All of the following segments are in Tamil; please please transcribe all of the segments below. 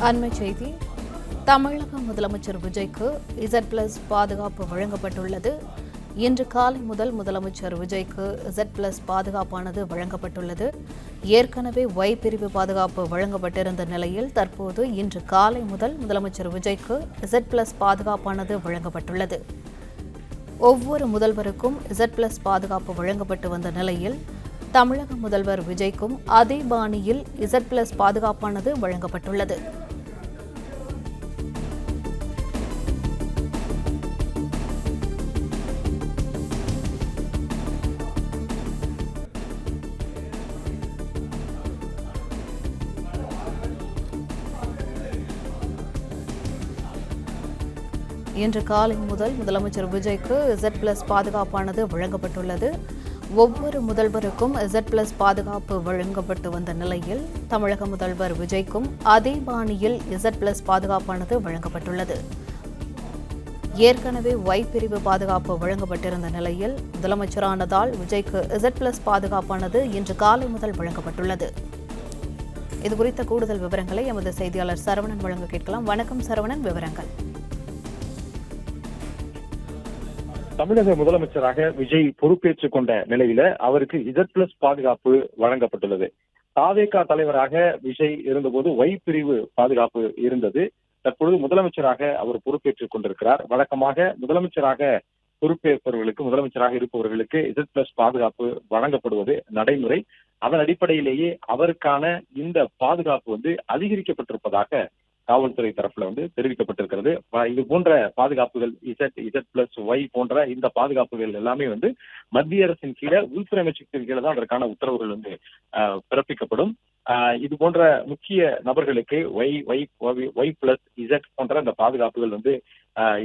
அண்மை செய்தி. தமிழக முதலமைச்சர் விஜய்க்கு Z+ பாதுகாப்பு வழங்கப்பட்டுள்ளது. இன்று காலை முதல் முதலமைச்சர் விஜய்க்கு Z+ பாதுகாப்பானது வழங்கப்பட்டுள்ளது. ஏற்கனவே Y பிரிவு பாதுகாப்பு வழங்கப்பட்டிருந்த நிலையில் தற்போது இன்று காலை முதல் முதலமைச்சர் விஜய்க்கு Z+ பாதுகாப்பானது வழங்கப்பட்டுள்ளது. ஒவ்வொரு முதல்வருக்கும் Z+ பாதுகாப்பு வழங்கப்பட்டு வந்த நிலையில் தமிழக முதல்வர் விஜய்க்கும் அதே பாணியில் Z+ பாதுகாப்பானது வழங்கப்பட்டுள்ளது. இன்று காலை முதல் முதலமைச்சர் விஜய்க்கு Z+ பாதுகாப்பானது வழங்கப்பட்டுள்ளது. ஒவ்வொரு முதல்வருக்கும் Z+ பாதுகாப்பு வழங்கப்பட்டு வந்த நிலையில் தமிழக முதல்வர் விஜய்க்கும் அதே பாணியில் Z+ பாதுகாப்பானது வழங்கப்பட்டுள்ளது. ஏற்கனவே Y பிரிவு பாதுகாப்பு வழங்கப்பட்டிருந்த நிலையில் முதலமைச்சரானதால் விஜய்க்கு Z+ பாதுகாப்பானது இன்று காலை முதல் வழங்கப்பட்டுள்ளது. இதுகுறித்த கூடுதல் விவரங்களை எமது செய்தியாளர் சரவணன் வழங்க கேட்கலாம். வணக்கம் சரவணன், விவரங்கள். தமிழக முதலமைச்சராக விஜய் பொறுப்பேற்றுக் கொண்ட நிலையில அவருக்கு Z+ பாதுகாப்பு வழங்கப்பட்டுள்ளது. தாவேகா தலைவராக விஜய் இருந்தபோது Y பிரிவு பாதுகாப்பு இருந்தது. தற்பொழுது முதலமைச்சராக அவர் பொறுப்பேற்றுக் கொண்டிருக்கிறார். வழக்கமாக முதலமைச்சராக இருப்பவர்களுக்கு Z+ பாதுகாப்பு வழங்கப்படுவது நடைமுறை. அதன் அடிப்படையிலேயே அவருக்கான இந்த பாதுகாப்பு அதிகரிக்கப்பட்டிருப்பதாக காவல்துறை தரப்புல தெரிவிக்கப்பட்டிருக்கிறது. இது போன்ற பாதுகாப்புகள் Z+Y போன்ற இந்த பாதுகாப்புகள் எல்லாமே மத்திய அரசின் கீழே உள்துறை அமைச்சகத்தின் கீழே தான் அதற்கான உத்தரவுகள் பிறப்பிக்கப்படும். இது போன்ற முக்கிய நபர்களுக்கு Y+Z போன்ற இந்த பாதுகாப்புகள்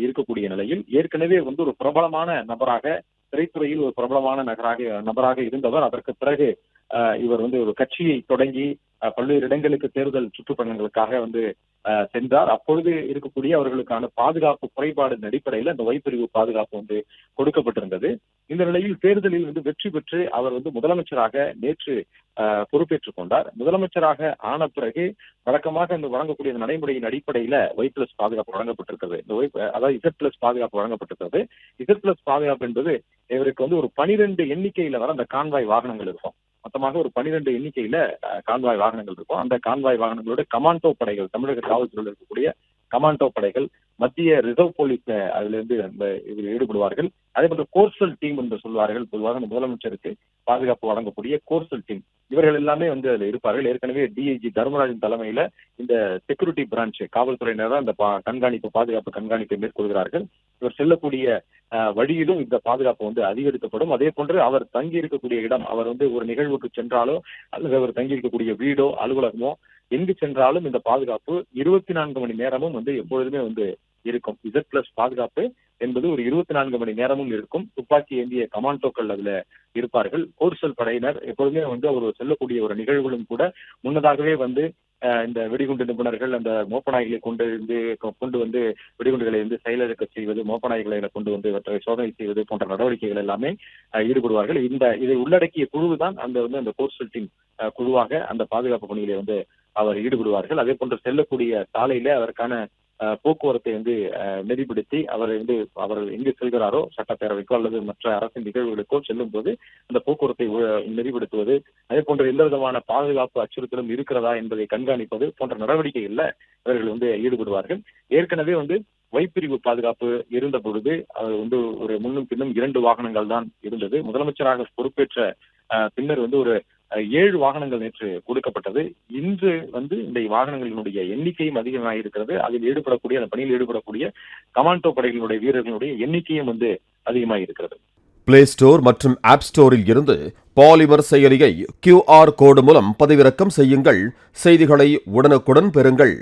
இருக்கக்கூடிய நிலையில் ஏற்கனவே ஒரு பிரபலமான நபராக திரைத்துறையில் ஒரு பிரபலமான நபராக இருந்தவர். அதற்கு பிறகு இவர் ஒரு கட்சியை தொடங்கி பல்வேறு இடங்களுக்கு தேர்தல் சுற்றுப்பயணங்களுக்காக சென்றார். அப்பொழுது இருக்கக்கூடிய அவர்களுக்கான பாதுகாப்பு குறைபாடு அடிப்படையில் அந்த Y பிரிவு பாதுகாப்பு கொடுக்கப்பட்டிருந்தது. இந்த நிலையில் தேர்தலில் வெற்றி பெற்று அவர் முதலமைச்சராக நேற்று பொறுப்பேற்றுக் கொண்டார். முதலமைச்சராக ஆன பிறகு வழக்கமாக வழங்கக்கூடிய நடைமுறையின் அடிப்படையில Y+ பாதுகாப்பு வழங்கப்பட்டிருக்கிறது. அதாவது Z+ பாதுகாப்பு வழங்கப்பட்டிருக்கிறது. Z+ பாதுகாப்பு என்பது இவருக்கு ஒரு 12 எண்ணிக்கையில வர அந்த கான்வாய் வாகனங்கள் இருக்கும். மொத்தமாக ஒரு 12 எண்ணிக்கையில கான்வாய் வாகனங்கள் இருக்கும். அந்த கான்வாய் வாகனங்களோட கமாண்டோ படைகள், தமிழக காவல்துறையில் இருக்கக்கூடிய கமாண்டோ படைகள், மத்திய ரிசர்வ் போலீஸ் அதுல இதில் ஈடுபடுவார்கள். அதே போன்ற கோர்சல் டீம் என்று சொல்வார்கள். பொதுவாக முதலமைச்சருக்கு பாதுகாப்பு வழங்கக்கூடிய கோர்சல் டீம் இவர்கள் எல்லாமே அதுல இருப்பார்கள். ஏற்கனவே DIG தர்மராஜன் தலைமையில இந்த செக்யூரிட்டி பிரான்ச் காவல்துறையினர் அந்த பாதுகாப்பு கண்காணிப்பை மேற்கொள்கிறார்கள். இவர் செல்லக்கூடிய வழியிலும் இந்த பாதுகாப்பு அதிகரிக்கப்படும். அதே போன்று அவர் தங்கி இருக்கக்கூடிய இடம், அவர் ஒரு நிகழ்வுக்கு சென்றாலோ அல்லது அவர் தங்கி இருக்கக்கூடிய வீடோ அலுவலகமோ எங்கு சென்றாலும் இந்த பாதுகாப்பு 24 மணி நேரமும் எப்பொழுதுமே இருக்கும். Z+ பாதுகாப்பு என்பது ஒரு 24 மணி நேரமும் இருக்கும். துப்பாக்கி ஏந்திய கமாண்டோக்கள் அதுல இருப்பார்கள். கோர்சல் படையினர் எப்பொழுதுமே அவர் செல்லக்கூடிய ஒரு நிகழ்வுகளும் கூட முன்னதாகவே இந்த வெடிகுண்டு நிபுணர்கள் அந்த மோப்பநாய்களை கொண்டு வெடிகுண்டுகளை செயலிழக்க செய்வது, மோப்பநாய்களை கொண்டு இவற்றை சோதனை செய்வது போன்ற நடவடிக்கைகள் எல்லாமே ஈடுபடுவார்கள். இதை உள்ளடக்கிய குழு தான் அந்த கோர்சல் டீம் குழுவாக அந்த பாதுகாப்பு பணிகளை அவர் ஈடுபடுவார்கள். அதே போன்று செல்லக்கூடிய சாலையில அதற்கான போக்குவரத்தை நெறிப்படுத்தி அவர் எங்கு செல்கிறாரோ சட்டப்பேரவைக்கோ அல்லது மற்ற அரசின் நிகழ்வுகளுக்கோ செல்லும் போது அந்த போக்குவரத்தை நெறிப்படுத்துவது, அதே போன்ற எந்த விதமான பாதுகாப்பு அச்சுறுத்தலும் இருக்கிறதா என்பதை கண்காணிப்பது போன்ற நடவடிக்கைகள்ல இவர்கள் ஈடுபடுவார்கள். ஏற்கனவே Y பிரிவு பாதுகாப்பு இருந்த பொழுது அது ஒரு முன்னும் பின்னும் 2 வாகனங்கள் தான் இருந்தது. முதலமைச்சராக பொறுப்பேற்ற பின்னர் ஒரு 7 வாகனங்கள் நேற்று கொடுக்கப்பட்டது. இன்று இந்த வாகனங்களினுடைய எண்ணிக்கையும் அதிகமாக இருக்கிறது. அதில் ஈடுபடக்கூடிய அந்த பணியில் ஈடுபடக்கூடிய கமாண்டோ படைகளுடைய வீரர்களுடைய எண்ணிக்கையும் அதிகமாக இருக்கிறது. பிளே ஸ்டோர் மற்றும் ஆப் ஸ்டோரில் இருந்து பாலிமர் செயலியை QR கோடு மூலம் பதிவிறக்கம் செய்யுங்கள். செய்திகளை உடனுக்குடன் பெறுங்கள்.